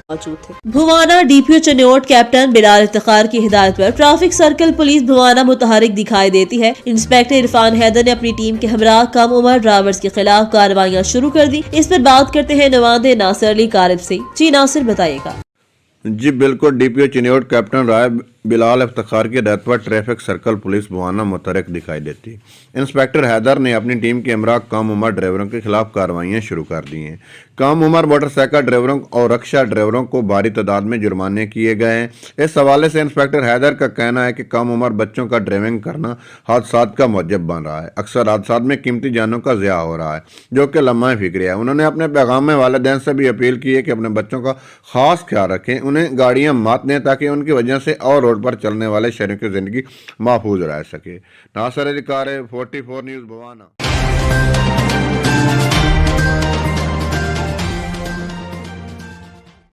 موجود تھے۔ بھوانا DPO Chiniot captain بلال افتخار کی ہدایت پر ٹریفک سرکل پولیس بھوانا متحرک دکھائی دیتی ہے۔ انسپکٹر عرفان حیدر نے اپنی ٹیم کے ہمراہ کم عمر ڈرائیورز کے خلاف کارروائیاں شروع کر دی۔ اس پر بات کرتے ہیں نمائندے ناصر علی کارب سے۔ جی ناصر بتائیے گا۔ جی بالکل، DPO چنوٹ کیپٹن رائے بلال افتخار کی ہدایت پر ٹریفک سرکل پولیس بھوانا متحرک دکھائی دیتی۔ انسپکٹر حیدر نے اپنی ٹیم کے ہمراہ کم عمر ڈرائیوروں کے خلاف کارروائیاں شروع کر دی ہیں۔ کم عمر موٹر سائیکل ڈرائیوروں اور رکشہ ڈرائیوروں کو بھاری تعداد میں جرمانے کیے گئے ہیں۔ اس حوالے سے انسپکٹر حیدر کا کہنا ہے کہ کم عمر بچوں کا ڈرائیونگ کرنا حادثات کا موجب بن رہا ہے۔ اکثر حادثات میں قیمتی جانوں کا ضیاع ہو رہا ہے، جو کہ لمحہ فکری ہے۔ انہوں نے اپنے پیغام میں والدین سے بھی اپیل کی ہے کہ اپنے بچوں کا خاص خیال رکھیں، انہیں گاڑیاں مت دیں تاکہ ان کی وجہ سے اور روڈ پر چلنے والے شہریوں کی زندگی محفوظ رہ سکے۔ ناصر علی کارب 44 نیوز بھوانا۔